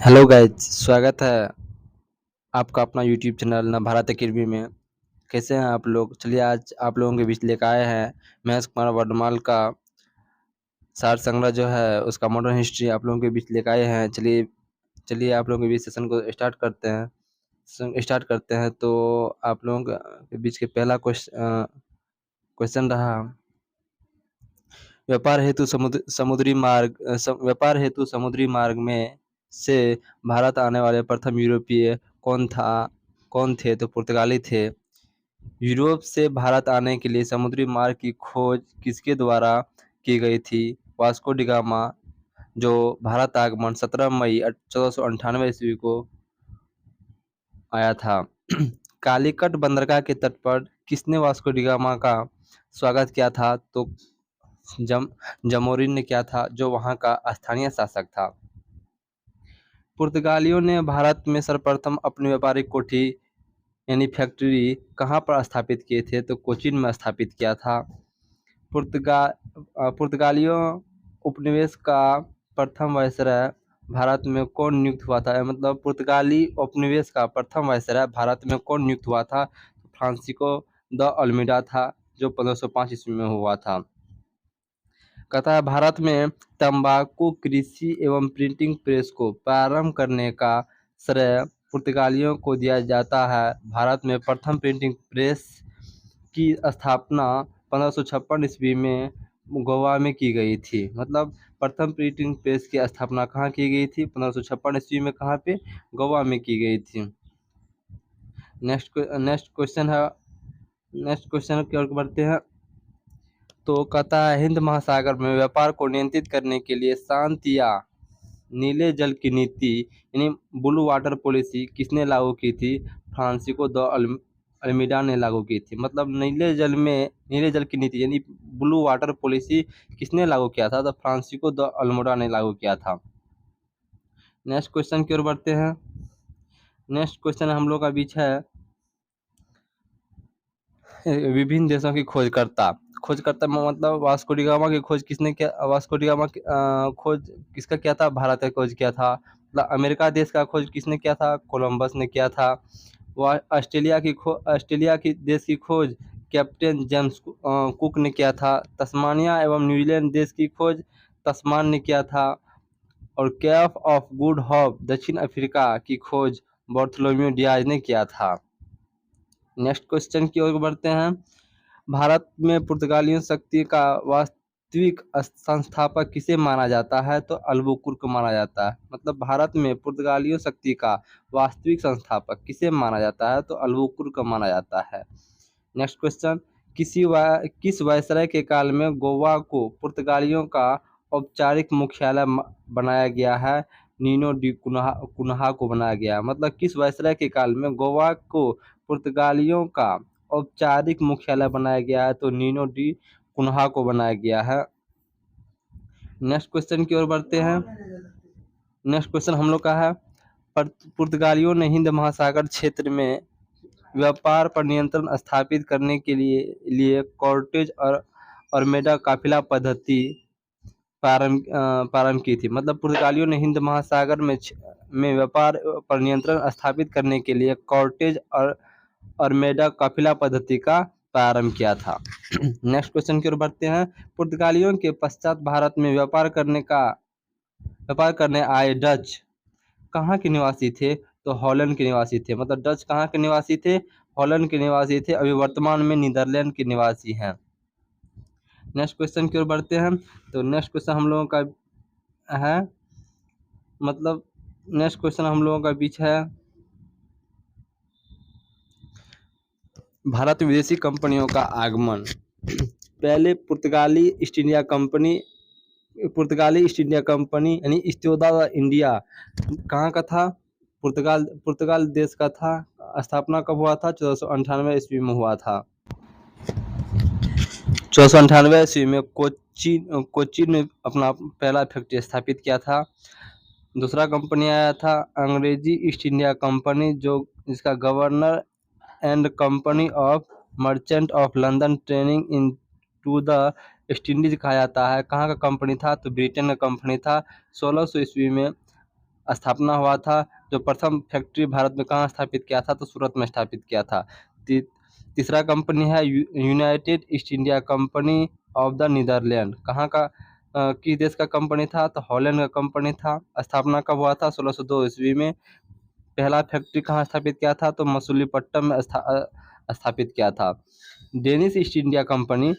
Hello guys, स्वागत है आपका अपना यूट्यूब चैनल नवभारत अकेडमी में। कैसे हैं आप लोग? चलिए आज आप लोगों के बीच लेकर आए हैं महेश कुमार वर्धमान का सार संग्रह जो है उसका मॉडर्न हिस्ट्री आप लोगों के बीच लेकर आए हैं। चलिए चलिए आप लोगों के बीच सेशन को स्टार्ट करते हैं। तो आप लोगों के बीच के पहला क्वेश्चन रहा, व्यापार हेतु समुद्री मार्ग में से भारत आने वाले प्रथम यूरोपीय कौन थे? तो पुर्तगाली थे। यूरोप से भारत आने के लिए समुद्री मार्ग की खोज किसके द्वारा की गई थी? वास्को डी गामा, जो भारत आगमन 17 मई 1498 ईस्वी को आया था। कालीकट बंदरगाह के तट पर किसने वास्को डी गामा का स्वागत किया था? तो जमोरिन ने किया था, जो वहां का स्थानीय शासक था। पुर्तगालियों ने भारत में सर्वप्रथम अपनी व्यापारिक कोठी यानी फैक्ट्री कहाँ पर स्थापित किए थे? तो कोचीन में स्थापित किया था। पुर्तगालियों उपनिवेश का प्रथम वायसराय भारत में कौन नियुक्त हुआ था? मतलब पुर्तगाली उपनिवेश का प्रथम वायसराय भारत में कौन नियुक्त हुआ था? फ्रांसिस्को द अल्मीडा था, जो 1505 ईस्वी में हुआ था। कहता है भारत में तंबाकू कृषि एवं प्रिंटिंग प्रेस को प्रारंभ करने का श्रेय पुर्तगालियों को दिया जाता है। भारत में प्रथम प्रिंटिंग प्रेस की स्थापना 1556 ईस्वी में गोवा में की गई थी। मतलब प्रथम प्रिंटिंग प्रेस की स्थापना कहाँ की गई थी? 1556 ईस्वी में। कहाँ पे? गोवा में की गई थी। नेक्स्ट क्वेश्चन की ओर बढ़ते हैं। तो कहता है हिंद महासागर में व्यापार को नियंत्रित करने के लिए शांत या नीले जल की नीति यानी ब्लू वाटर पॉलिसी किसने लागू की थी? फ्रांसिस्को द अल्मीडा ने लागू की थी। मतलब नीले जल की नीति यानी ब्लू वाटर पॉलिसी किसने लागू किया था? तो फ्रांसिस्को द अल्मीडा ने लागू किया था। नेक्स्ट क्वेश्चन की ओर बढ़ते हैं। नेक्स्ट क्वेश्चन हम लोग का बीच है विभिन्न देशों की खोजकर्ता मतलब वास्को डी गामा की खोज किसने किया? वास्को डी गामा की खोज किसका किया था? भारत का खोज किया था। मतलब अमेरिका देश का खोज किसने किया था? कोलंबस ने किया था। वह ऑस्ट्रेलिया की देश की खोज कैप्टन जेम्स कुक ने किया था। तस्मानिया एवं न्यूजीलैंड देश की खोज तस्मान ने किया था। और केप ऑफ गुड होप दक्षिण अफ्रीका की खोज बार्थोलोम्यू डियाज ने किया था। नेक्स्ट क्वेश्चन की ओर बढ़ते हैं। भारत में पुर्तगालियों शक्ति का वास्तविक संस्थापक किसे माना जाता है? तो अल्बुकुर्क माना जाता है। मतलब भारत में पुर्तगालियों शक्ति का वास्तविक संस्थापक किसे माना जाता है? तो अल्बुकुर्क माना जाता है। नेक्स्ट क्वेश्चन, किस वायसराय के काल में गोवा को पुर्तगालियों का औपचारिक मुख्यालय बनाया गया है? नीनो डी कुन्हा को बनाया गया। मतलब किस वायसराय के काल में गोवा को पुर्तगालियों का औपचारिक मुख्यालय बनाया गया है? तो नीनो डी कुन्हा को बनाया गया है। नेक्स्ट क्वेश्चन की ओर बढ़ते हैं। नेक्स्ट क्वेश्चन हम लोग का है पुर्तगालियों ने हिंद महासागर क्षेत्र में व्यापार पर नियंत्रण स्थापित करने के लिए कॉर्टेज और अल्मेडा काफिला पद्धति प्रारंभ की थी। मतलब पुर्तगालियों ने हिंद महासागर में व्यापार पर नियंत्रण स्थापित करने के लिए कॉर्टेज और अल्मेडा काफिला पद्धति का प्रारंभ किया था। नेक्स्ट क्वेश्चन की ओर बढ़ते हैं। पुर्तगालियों के पश्चात भारत में व्यापार करने आए डच कहाँ के निवासी थे? तो हॉलैंड के निवासी थे। मतलब डच कहाँ के निवासी थे? हॉलैंड के निवासी थे। अभी वर्तमान में नीदरलैंड के निवासी हैं। नेक्स्ट क्वेश्चन की ओर बढ़ते हैं। तो नेक्स्ट क्वेश्चन हम लोगों का है मतलब नेक्स्ट क्वेश्चन हम लोगों का बीच है भारत में विदेशी कंपनियों का आगमन। पहले पुर्तगाली ईस्ट इंडिया कंपनी यानी इस्तियोदा इंडिया कहाँ का था? पुर्तगाल देश का था। स्थापना कब हुआ था? 1498 ईस्वी में हुआ था। 1498 ईस्वी में कोचीन में अपना पहला फैक्ट्री स्थापित किया था। दूसरा कंपनी आया था अंग्रेजी ईस्ट इंडिया कंपनी, जिसका governor and company of merchant of London training into the West Indies कहा जाता है। कहाँ का कंपनी था? तो ब्रिटेन का कंपनी था। 1600 ईस्वी में स्थापना हुआ था। जो प्रथम फैक्ट्री भारत में कहाँ स्थापित किया था, तो सूरत में स्थापित किया था। तीसरा कंपनी है United East India Company of the Netherland. कहाँ का किस देश का कंपनी था, तो हॉलैंड का कंपनी था। स्थापना कब हुआ था, 1602 ईस्वी में। पहला फैक्ट्री कहाँ स्थापित किया था, तो मसूलीपट्टनम में स्थापित किया था। डेनिश ईस्ट इंडिया कंपनी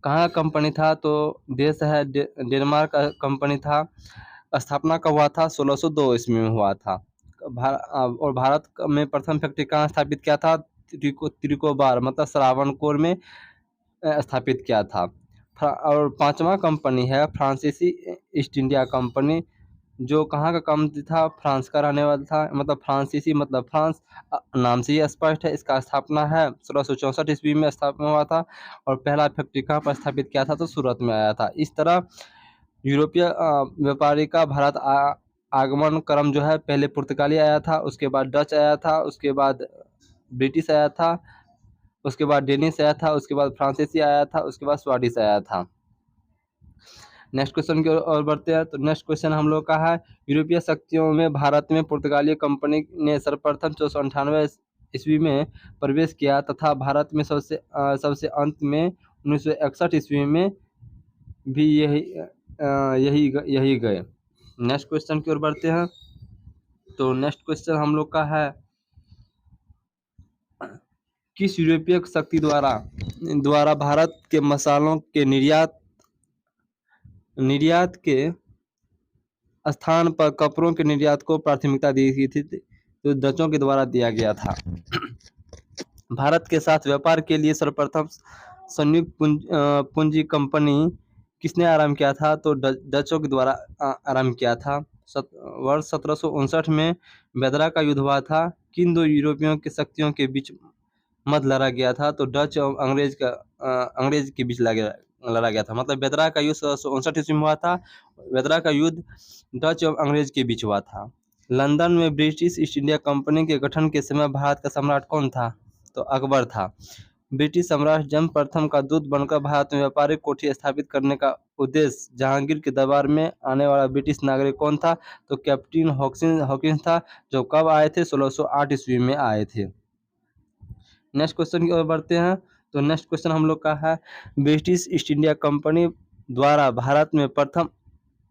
कहाँ का कंपनी था, तो देश है डेनमार्क का कंपनी था। स्थापना कब हुआ था, 1602 ईस्वी में हुआ था। और भारत में प्रथम फैक्ट्री कहाँ स्थापित किया था, त्रिकोबार मतलब श्रावणकोर में स्थापित किया था। और पांचवा कंपनी है फ्रांसीसी ईस्ट इंडिया कंपनी, जो कहाँ का कंपनी था, फ्रांस का रहने वाला था। मतलब फ्रांसीसी मतलब फ्रांस, नाम से ही स्पष्ट है। इसका स्थापना है 1664 ईस्वी में स्थापना हुआ था। और पहला फैक्ट्री कहाँ पर स्थापित किया था, तो सूरत में आया था। इस तरह यूरोपीय व्यापारी का भारत आगमन क्रम जो है, पहले पुर्तगाली आया था, उसके बाद डच आया था, उसके बाद ब्रिटिश आया था, उसके बाद डेनिश आया था, उसके बाद फ्रांसीसी आया था, उसके बाद स्वीडिश आया था। नेक्स्ट क्वेश्चन की ओर बढ़ते हैं। तो नेक्स्ट क्वेश्चन हम लोग का है, यूरोपीय शक्तियों में भारत में पुर्तगाली कंपनी ने सर्वप्रथम 1498 ईस्वी में प्रवेश किया तथा भारत में सबसे अंत में 1961 ईस्वी में भी यही गए। नेक्स्ट क्वेश्चन की ओर बढ़ते हैं। तो नेक्स्ट क्वेश्चन हम लोग का है, किस यूरोपीय शक्ति द्वारा भारत के मसालों के निर्यात के स्थान पर कपड़ों के निर्यात को प्राथमिकता दी गई थी, तो डचों के द्वारा दिया गया था। भारत के साथ व्यापार के लिए सर्वप्रथम संयुक्त पूंजी कंपनी किसने आरंभ किया था, तो डचों के द्वारा आरंभ किया था। वर्ष 1759 में बेदरा का युद्ध हुआ था। किन दो यूरोपियों की शक्तियों के बीच मध्य लड़ा गया था, तो डच और अंग्रेज के बीच लड़ा गया था। मतलब बेदरा का युद्ध 1759 ईस्वी में हुआ था। बेदरा का युद्ध डच और अंग्रेज के बीच हुआ था। लंदन में ब्रिटिश ईस्ट इंडिया कंपनी के गठन के समय भारत का सम्राट कौन था, तो अकबर था। ब्रिटिश सम्राट जम प्रथम का दूत बनकर भारत में व्यापारिक कोठी स्थापित करने का उद्देश्य जहांगीर के दरबार में आने वाला ब्रिटिश नागरिक कौन था, तो कैप्टन हॉकिंस था, जो कब आए थे, 1608 ईस्वी में आए थे। नेक्स्ट क्वेश्चन की ओर बढ़ते हैं। तो नेक्स्ट क्वेश्चन हम लोग का है, ब्रिटिश ईस्ट इंडिया कंपनी द्वारा भारत में प्रथम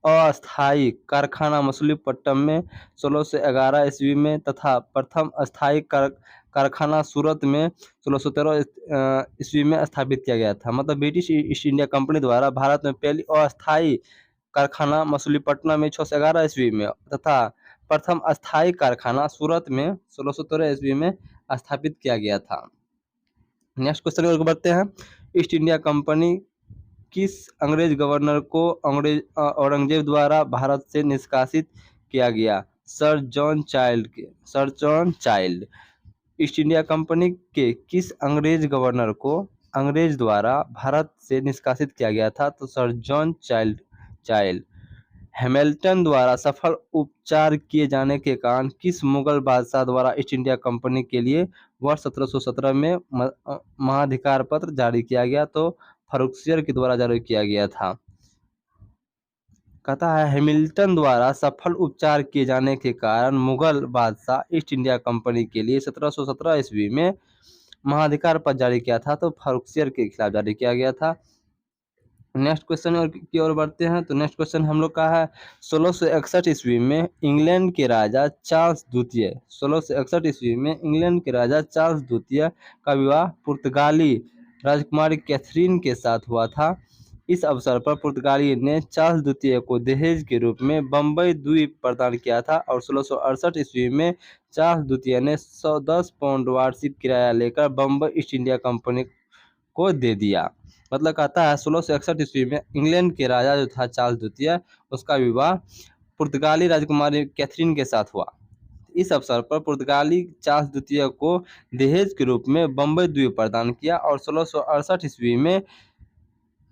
अस्थायी कारखाना मसूलीपट्टनम में 1611 ईस्वी में तथा प्रथम अस्थायी कारखाना सूरत में 1613 ईस्वी में स्थापित किया गया था। मतलब ब्रिटिश ईस्ट इंडिया कंपनी द्वारा भारत में पहली अस्थायी कारखाना मसूलीपट्टनम में 1611 ईस्वी में तथा प्रथम अस्थायी कारखाना सूरत में 1613 ईस्वी में स्थापित किया गया था। नेक्स्ट क्वेश्चन की ओर बढ़ते हैं। ईस्ट इंडिया कंपनी किस अंग्रेज गवर्नर को औरंगजेब द्वारा भारत से निष्कासित किया गया, sir John child. East India company के किस अंग्रेज गवर्नर को अंग्रेज द्वारा भारत से निष्कासित किया गया था, तो सर जॉन चाइल्ड। हैमिल्टन द्वारा सफल उपचार किए जाने के कारण किस मुगल बादशाह द्वारा ईस्ट इंडिया कंपनी के लिए वर्ष 1717 में महाधिकार पत्र जारी किया गया, तो फर्रुखसियर के द्वारा जारी किया गया था। कहता है, हैमिल्टन द्वारा सफल उपचार किए जाने के कारण मुगल बादशाह ईस्ट इंडिया कंपनी के लिए 1717 ईस्वी में महाधिकार पत्र जारी किया था, तो फर्रुखसियर के खिलाफ जारी किया गया था। नेक्स्ट क्वेश्चन की ओर बढ़ते हैं। तो नेक्स्ट क्वेश्चन हम लोग का है, 1661 ईस्वी में इंग्लैंड के राजा चार्ल्स द्वितीय 1661 ईस्वी में इंग्लैंड के राजा चार्ल्स द्वितीय का विवाह पुर्तगाली राजकुमारी कैथरीन के साथ हुआ था। इस अवसर पर पुर्तगाली ने चार्ल्स द्वितीय को दहेज के रूप में बम्बई द्वीप प्रदान किया था और 1668 ईस्वी में चार्ल्स द्वितीय ने 110 पाउंड वार्षिक किराया लेकर बम्बई ईस्ट इंडिया कंपनी को दे दिया। मतलब कहता है 1661 ईस्वी में इंग्लैंड के राजा जो था चार्ल्स द्वितीय, उसका विवाह पुर्तगाली राजकुमारी कैथरीन के साथ हुआ। इस अवसर पर पुर्तगाली चार्ल्स द्वितीय को दहेज के रूप में बम्बई द्वीप प्रदान किया और 1668 ईस्वी में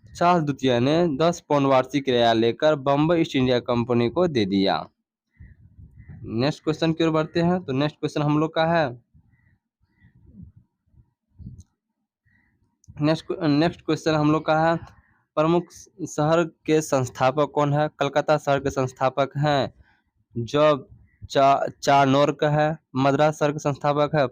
चार्ल्स द्वितीय ने 10 पाउंड वार्षिक किराया लेकर बम्बई ईस्ट इंडिया कंपनी को दे दिया। नेक्स्ट क्वेश्चन की ओर बढ़ते हैं। तो नेक्स्ट क्वेश्चन हम लोग का है, नेक्स्ट क्वेश्चन हम लोग का है, प्रमुख शहर के संस्थापक कौन है। कलकत्ता शहर के संस्थापक हैं जॉब चार्नोक है। मद्रास शहर के संस्थापक है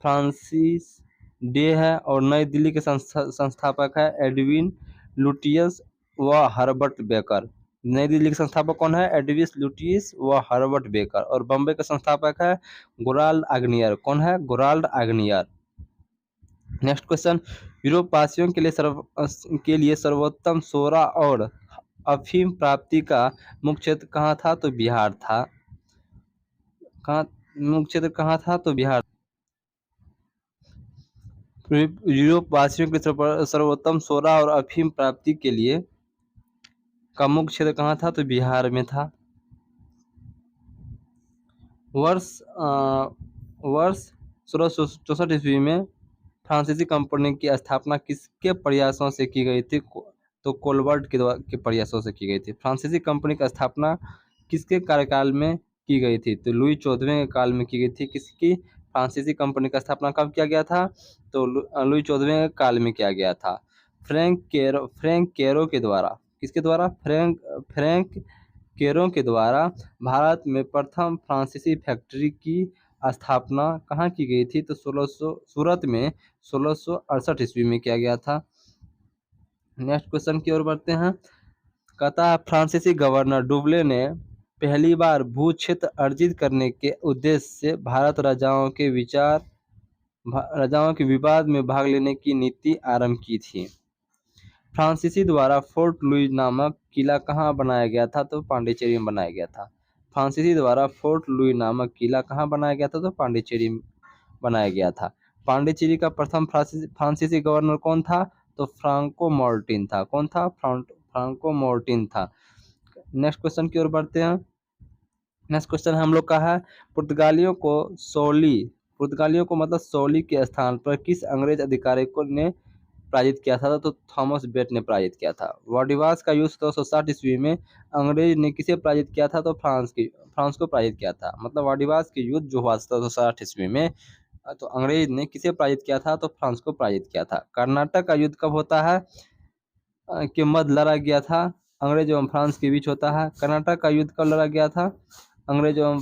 फ्रांसिस डे है। और नई दिल्ली के संस्थापक है एडविन लुटियस व हर्बर्ट बेकर। नई दिल्ली के संस्थापक कौन है? एडविस लुटियस व हर्बर्ट बेकर। और बम्बई का संस्थापक है गोराल्ड आग्नियर। कौन है? गोराल्ड आग्नियर। नेक्स्ट क्वेश्चन, यूरोप वासियों के लिए सर्वोत्तम सोरा और अफीम प्राप्ति का मुख्य क्षेत्र कहाँ था? तो बिहार था। मुख्य क्षेत्र कहाँ था? तो बिहार। यूरोप वासियों के सर्वोत्तम सोरा और अफीम प्राप्ति के लिए का मुख्य क्षेत्र कहाँ था? तो बिहार में था। वर्ष 1664 ईस्वी में फ्रांसीसी कंपनी की स्थापना किसके प्रयासों से की गई थी? तो कोलबर्ट के प्रयासों से की गई थी। फ्रांसीसी कंपनी की स्थापना किसके कार्यकाल में की गई थी? तो लुई 14वें के काल में की गई थी। किसकी? फ्रांसीसी कंपनी का स्थापना कब किया गया था? तो लुई 14वें काल में किया गया था। फ्रैंक केरो के द्वारा। किसके द्वारा? फ्रैंक केरो के द्वारा भारत में प्रथम फ्रांसीसी फैक्ट्री की स्थापना कहाँ की गई थी? तो सूरत में 1668 ईस्वी में किया गया था। नेक्स्ट क्वेश्चन की ओर बढ़ते हैं। कहता है फ्रांसीसी गवर्नर डुबले ने पहली बार भू क्षेत्र अर्जित करने के उद्देश्य से भारत राजाओं के विवाद में भाग लेने की नीति आरंभ की थी। फ्रांसीसी द्वारा फोर्ट लुई नामक किला कहाँ बनाया गया था? तो पांडिचेरी में बनाया गया था। फ्रांसीसी द्वारा फोर्ट लुई नामक किला कहाँ बनाया गया था? तो पांडिचेरी में बनाया गया था। पांडिचेरी का प्रथम फ्रांसीसी गवर्नर कौन था? तो फ्रांको मोर्टिन था। कौन था? फ्रांको मोर्टिन था। नेक्स्ट क्वेश्चन की ओर बढ़ते हैं। नेक्स्ट क्वेश्चन हम लोग का है पुर्तगालियों को मतलब सोली के स्थान पर किस अंग्रेज अधिकारी को ने पराजित किया था? तो थॉमस बेट ने पराजित किया था। वाडिवास का युद्ध 1760 ईस्वी में अंग्रेज ने किसे पराजित किया था? तो फ्रांस को पराजित किया था। मतलब वाडिवास के युद्ध जो हुआ 1760 ईस्वी में, तो अंग्रेज ने किसे पराजित किया था? तो फ्रांस को पराजित किया था। कर्नाटक का युद्ध कब होता है? के मध्य लड़ा गया था। अंग्रेज एवं फ्रांस के बीच होता है। कर्नाटक का युद्ध कब लड़ा गया था? अंग्रेज एवं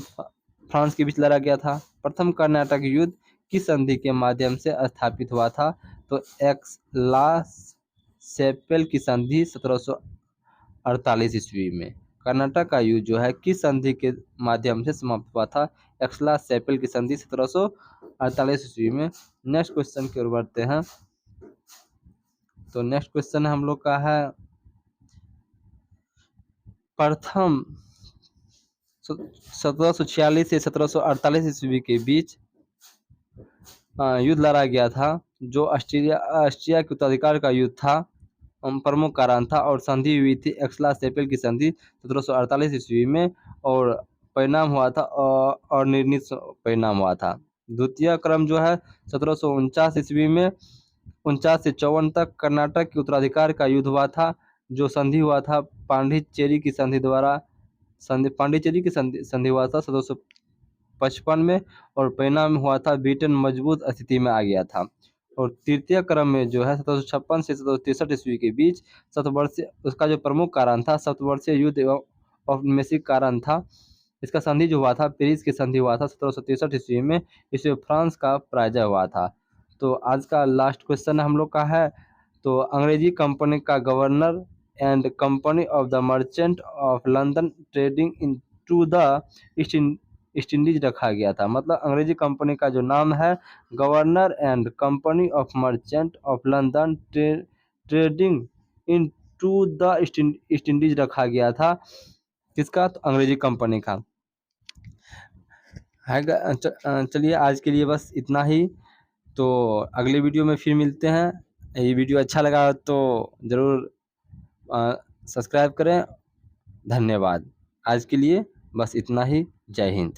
फ्रांस के बीच लड़ा गया था। प्रथम कर्नाटक युद्ध किस संधि के माध्यम से स्थापित हुआ था? तो एक्स-ला-चैपेल की संधि 1748 ईस्वी में। कर्नाटक का युद्ध जो है किस संधि के माध्यम से समाप्त हुआ था? एक्स-ला-चैपेल की संधि 1748 ईस्वी में। नेक्स्ट क्वेश्चन की ओर बढ़ते हैं। तो नेक्स्ट क्वेश्चन हम लोग का है प्रथम 1746 से 1748 ईस्वी के बीच युद्ध लड़ा गया था, जो ऑस्ट्रिया के उत्तराधिकार का युद्ध था। प्रमुख कारण था और संधि हुई थी एक्स-ला-चैपेल की संधि 1748 ईस्वी में। और परिणाम हुआ था अनिर्णित परिणाम हुआ था। द्वितीय क्रम जो है 1749 ईस्वी में 49 से 54 तक कर्नाटक के उत्तराधिकार का युद्ध हुआ था, जो संधि हुआ था पांडिचेरी की संधि द्वारा। पांडिचेरी की संधि हुआ था 1755 में। और परिणाम हुआ था ब्रिटेन मजबूत स्थिति में आ गया था। और तृतीय क्रम में जो है 1756 से 1763 ईस्वी के बीच शतवर्षीय, उसका जो प्रमुख कारण था शतवर्षीय युद्ध एवं औपनिवेशिक कारण था। इसका संधि जो हुआ था पेरिस की संधि हुआ था 1763 ईस्वी में। इसमें फ्रांस का पराजय हुआ था। तो आज का लास्ट क्वेश्चन हम लोग का है। तो अंग्रेजी कंपनी का governor and company of the merchant of London trading into the East Indies रखा गया था। मतलब अंग्रेजी कंपनी का जो नाम है governor and company of merchant of London trading into the East Indies रखा गया था। किसका? तो अंग्रेजी कंपनी का है। चलिए आज के लिए बस इतना ही। तो अगले वीडियो में फिर मिलते हैं। ये वीडियो अच्छा लगा तो ज़रूर सब्सक्राइब करें। धन्यवाद। आज के लिए बस इतना ही। जय हिंद।